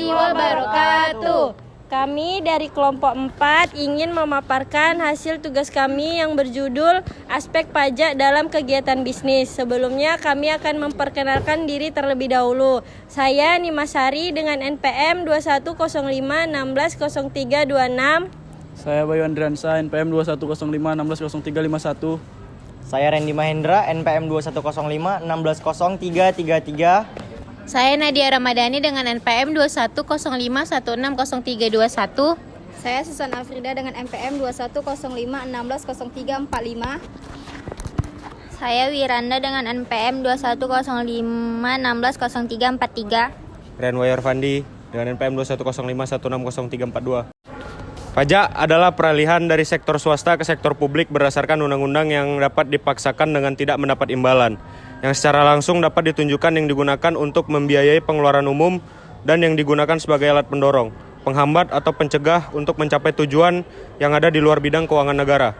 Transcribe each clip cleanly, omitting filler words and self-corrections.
warahmatullahi wabarakatuh. Kami dari kelompok 4 ingin memaparkan hasil tugas kami yang berjudul Aspek Pajak dalam Kegiatan Bisnis. Sebelumnya kami akan memperkenalkan diri terlebih dahulu. Saya Nimasari dengan NPM 2105160326. Saya Bayu Andriansa, NPM 2105160351. Saya Randy Mahendra, NPM 2105160333. Saya Nadia Ramadhani dengan NPM 2105160321. Saya Susan Afrida dengan NPM 2105160345. Saya Wiranda dengan NPM 2105160343. Renway Orvandi dengan NPM 2105160342. Pajak adalah peralihan dari sektor swasta ke sektor publik berdasarkan undang-undang yang dapat dipaksakan dengan tidak mendapat imbalan, yang secara langsung dapat ditunjukkan yang digunakan untuk membiayai pengeluaran umum dan yang digunakan sebagai alat pendorong, penghambat atau pencegah untuk mencapai tujuan yang ada di luar bidang keuangan negara.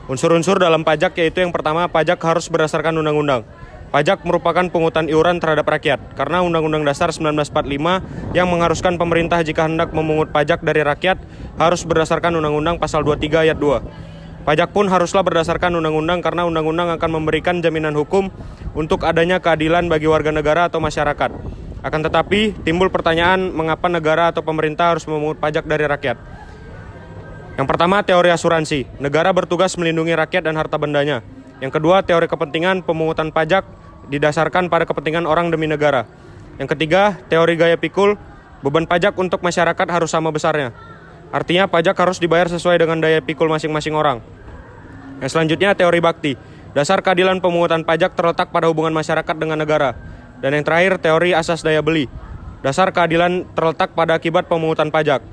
Unsur-unsur dalam pajak yaitu yang pertama, pajak harus berdasarkan undang-undang. Pajak merupakan pungutan iuran terhadap rakyat karena Undang-Undang Dasar 1945 yang mengharuskan pemerintah jika hendak memungut pajak dari rakyat harus berdasarkan Undang-Undang Pasal 23 Ayat 2. Pajak pun haruslah berdasarkan undang-undang karena undang-undang akan memberikan jaminan hukum untuk adanya keadilan bagi warga negara atau masyarakat. Akan tetapi, timbul pertanyaan mengapa negara atau pemerintah harus memungut pajak dari rakyat. Yang pertama, teori asuransi. Negara bertugas melindungi rakyat dan harta bendanya. Yang kedua, teori kepentingan pemungutan pajak didasarkan pada kepentingan orang demi negara. Yang ketiga, teori gaya pikul. Beban pajak untuk masyarakat harus sama besarnya. Artinya pajak harus dibayar sesuai dengan daya pikul masing-masing orang. Yang selanjutnya, teori bakti. Dasar keadilan pemungutan pajak terletak pada hubungan masyarakat dengan negara. Dan yang terakhir, teori asas daya beli. Dasar keadilan terletak pada akibat pemungutan pajak.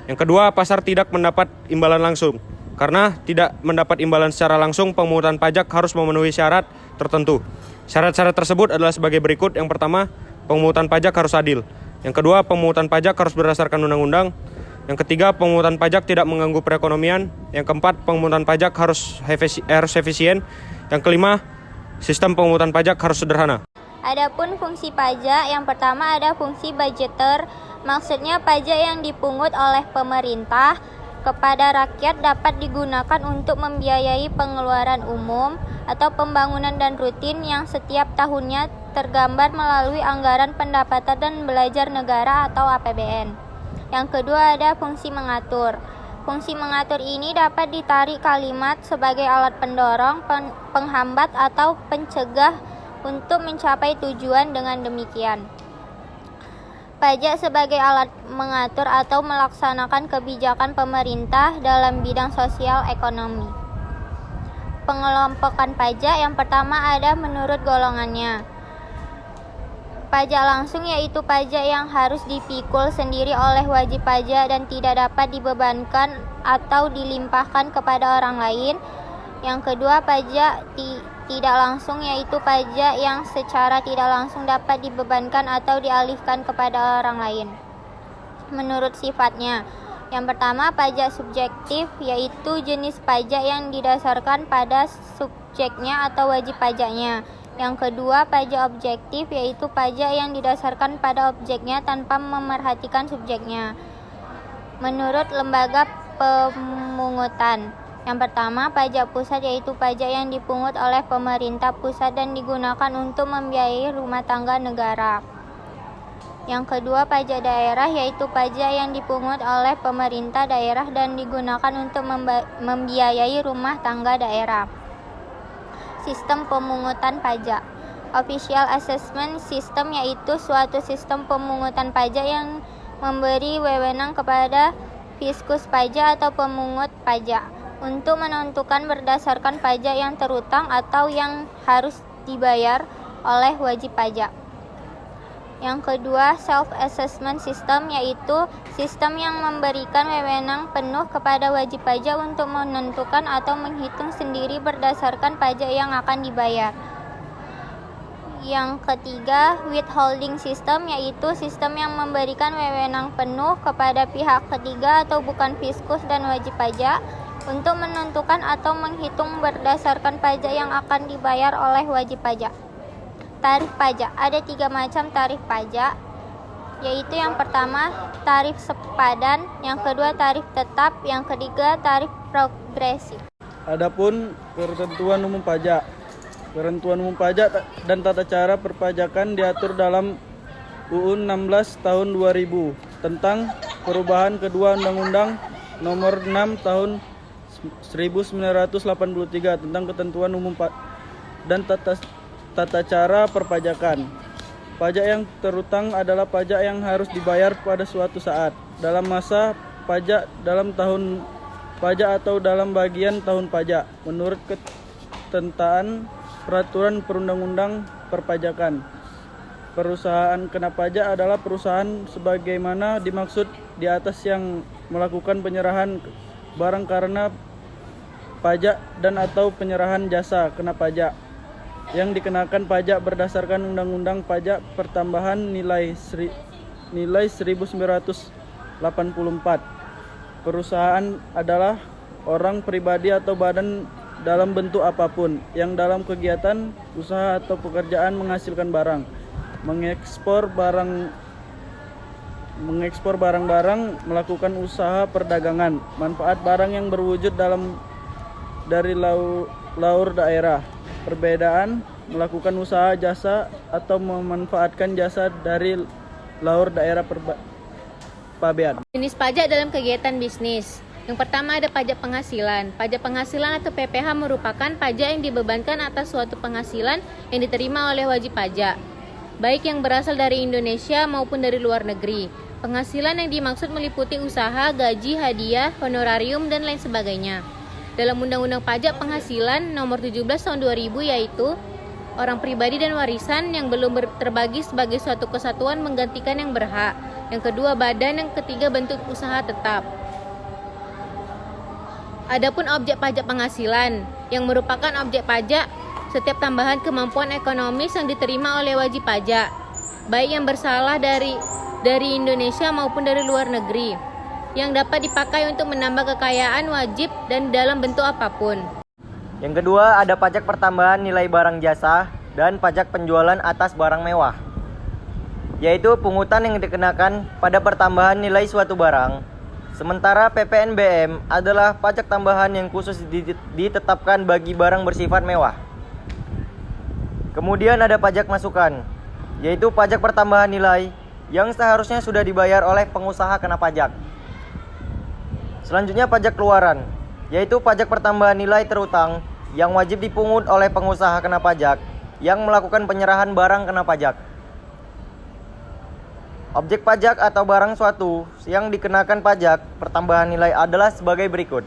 Yang kedua, pasar tidak mendapat imbalan langsung. Karena tidak mendapat imbalan secara langsung, pemungutan pajak harus memenuhi syarat tertentu. Syarat-syarat tersebut adalah sebagai berikut. Yang pertama, pemungutan pajak harus adil. Yang kedua, pemungutan pajak harus berdasarkan undang-undang. Yang ketiga, pemungutan pajak tidak mengganggu perekonomian. Yang keempat, pemungutan pajak harus efisien. Yang kelima, sistem pemungutan pajak harus sederhana. Adapun fungsi pajak, yang pertama ada fungsi budgeter. Maksudnya pajak yang dipungut oleh pemerintah kepada rakyat dapat digunakan untuk membiayai pengeluaran umum atau pembangunan dan rutin yang setiap tahunnya tergambar melalui anggaran pendapatan dan belajar negara atau APBN. Yang kedua ada fungsi mengatur. Fungsi mengatur ini dapat ditarik kalimat sebagai alat pendorong, penghambat atau pencegah untuk mencapai tujuan. Dengan demikian, pajak sebagai alat mengatur atau melaksanakan kebijakan pemerintah dalam bidang sosial ekonomi. Pengelompokan pajak yang pertama ada menurut golongannya. Pajak langsung yaitu pajak yang harus dipikul sendiri oleh wajib pajak dan tidak dapat dibebankan atau dilimpahkan kepada orang lain. Yang kedua, pajak tidak langsung yaitu pajak yang secara tidak langsung dapat dibebankan atau dialihkan kepada orang lain menurut sifatnya. Yang pertama, pajak subjektif yaitu jenis pajak yang didasarkan pada subjeknya atau wajib pajaknya. Yang kedua, pajak objektif yaitu pajak yang didasarkan pada objeknya tanpa memerhatikan subjeknya menurut lembaga pemungutan. Yang pertama, pajak pusat yaitu pajak yang dipungut oleh pemerintah pusat dan digunakan untuk membiayai rumah tangga negara. Yang kedua, pajak daerah yaitu pajak yang dipungut oleh pemerintah daerah dan digunakan untuk membiayai rumah tangga daerah. Sistem pemungutan pajak. Official Assessment System yaitu suatu sistem pemungutan pajak yang memberi wewenang kepada fiskus pajak atau pemungut pajak untuk menentukan berdasarkan pajak yang terutang atau yang harus dibayar oleh wajib pajak. Yang kedua, self-assessment system yaitu sistem yang memberikan wewenang penuh kepada wajib pajak untuk menentukan atau menghitung sendiri berdasarkan pajak yang akan dibayar. Yang ketiga, withholding system yaitu sistem yang memberikan wewenang penuh kepada pihak ketiga atau bukan fiskus dan wajib pajak untuk menentukan atau menghitung berdasarkan pajak yang akan dibayar oleh wajib pajak. Tarif pajak. Ada 3 macam tarif pajak. yaitu yang pertama tarif sepadan, yang kedua tarif tetap, yang ketiga tarif progresif. Adapun ketentuan umum pajak. Ketentuan umum pajak dan tata cara perpajakan diatur dalam UU 16 tahun 2000 tentang perubahan kedua Undang-Undang Nomor 6 tahun 1983 tentang ketentuan umum dan tata cara perpajakan. Pajak yang terutang adalah pajak yang harus dibayar pada suatu saat dalam masa pajak, dalam tahun pajak atau dalam bagian tahun pajak menurut ketentuan peraturan perundang-undang perpajakan. Perusahaan kena pajak adalah perusahaan sebagaimana dimaksud di atas yang melakukan penyerahan barang karena pajak dan atau penyerahan jasa kena pajak yang dikenakan pajak berdasarkan Undang-Undang Pajak Pertambahan nilai 1984. Perusahaan adalah orang pribadi atau badan dalam bentuk apapun yang dalam kegiatan usaha atau pekerjaan menghasilkan barang, mengekspor barang-barang, melakukan usaha perdagangan, manfaat barang yang berwujud dari laur daerah. Perbedaan melakukan usaha jasa atau memanfaatkan jasa dari laur daerah pabean. Jenis pajak dalam kegiatan bisnis. Yang pertama ada pajak penghasilan. Pajak penghasilan atau PPh merupakan pajak yang dibebankan atas suatu penghasilan yang diterima oleh wajib pajak, baik yang berasal dari Indonesia maupun dari luar negeri. Penghasilan yang dimaksud meliputi usaha, gaji, hadiah, honorarium, dan lain sebagainya. Dalam Undang-Undang Pajak Penghasilan Nomor 17 Tahun 2000 yaitu orang pribadi dan warisan yang belum terbagi sebagai suatu kesatuan menggantikan yang berhak. Yang kedua badan, yang ketiga bentuk usaha tetap. Adapun objek pajak penghasilan yang merupakan objek pajak setiap tambahan kemampuan ekonomis yang diterima oleh wajib pajak, baik yang bersalah dari Indonesia maupun dari luar negeri, yang dapat dipakai untuk menambah kekayaan wajib dan dalam bentuk apapun. Yang kedua ada pajak pertambahan nilai barang jasa dan pajak penjualan atas barang mewah, yaitu pungutan yang dikenakan pada pertambahan nilai suatu barang. Sementara PPNBM adalah pajak tambahan yang khusus ditetapkan bagi barang bersifat mewah. Kemudian ada pajak masukan, yaitu pajak pertambahan nilai yang seharusnya sudah dibayar oleh pengusaha kena pajak. Selanjutnya pajak keluaran, yaitu pajak pertambahan nilai terutang yang wajib dipungut oleh pengusaha kena pajak yang melakukan penyerahan barang kena pajak. Objek pajak atau barang suatu yang dikenakan pajak pertambahan nilai adalah sebagai berikut.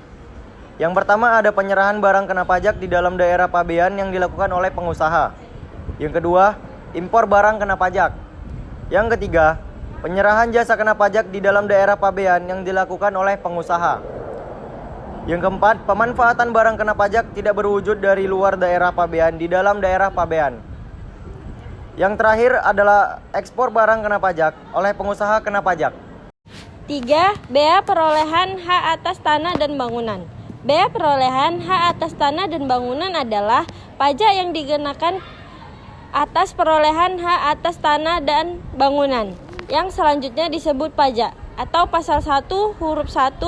Yang pertama ada penyerahan barang kena pajak di dalam daerah pabean yang dilakukan oleh pengusaha. Yang kedua, impor barang kena pajak. Yang ketiga, penyerahan jasa kena pajak di dalam daerah pabean yang dilakukan oleh pengusaha. Yang keempat, pemanfaatan barang kena pajak tidak berwujud dari luar daerah pabean di dalam daerah pabean. Yang terakhir adalah ekspor barang kena pajak oleh pengusaha kena pajak. 3. Bea perolehan hak atas tanah dan bangunan. Bea perolehan hak atas tanah dan bangunan adalah pajak yang dikenakan atas perolehan hak atas tanah dan bangunan, yang selanjutnya disebut pajak atau pasal 1 huruf 1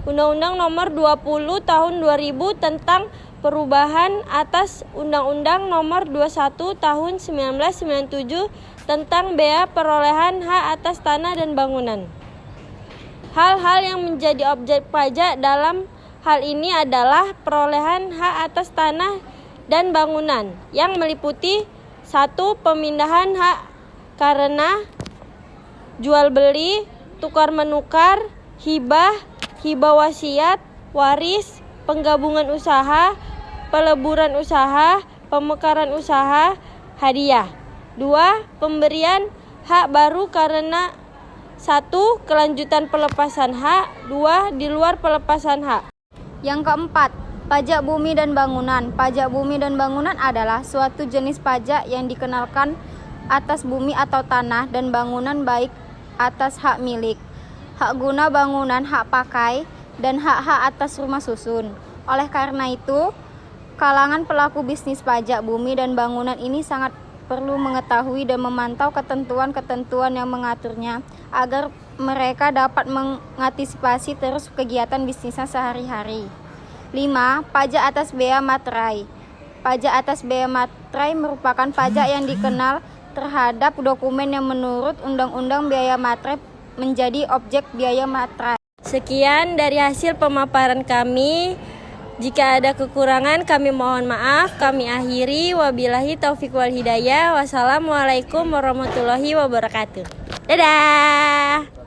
Undang-Undang Nomor 20 Tahun 2000 tentang perubahan atas Undang-Undang Nomor 21 Tahun 1997 tentang bea perolehan hak atas tanah dan bangunan. Hal-hal yang menjadi objek pajak dalam hal ini adalah perolehan hak atas tanah dan bangunan yang meliputi 1. Pemindahan hak karena jual beli, tukar menukar, hibah, hibah wasiat, waris, penggabungan usaha, peleburan usaha, pemekaran usaha, hadiah. 2. Pemberian hak baru karena 1. Kelanjutan pelepasan hak, 2. Di luar pelepasan hak. Yang keempat, pajak bumi dan bangunan. Pajak bumi dan bangunan adalah suatu jenis pajak yang dikenalkan atas bumi atau tanah dan bangunan, baik atas hak milik, hak guna bangunan, hak pakai, dan hak-hak atas rumah susun. Oleh karena itu, kalangan pelaku bisnis pajak bumi dan bangunan ini sangat perlu mengetahui dan memantau ketentuan-ketentuan yang mengaturnya agar mereka dapat mengantisipasi terus kegiatan bisnisnya sehari-hari. 5. Pajak atas bea materai. Pajak atas bea materai merupakan pajak yang dikenal terhadap dokumen yang menurut Undang-Undang Biaya Materai menjadi objek biaya materai. Sekian dari hasil pemaparan kami. Jika ada kekurangan kami mohon maaf. Kami akhiri. Wabillahi taufiq wal hidayah. Wassalamualaikum warahmatullahi wabarakatuh. Dadah.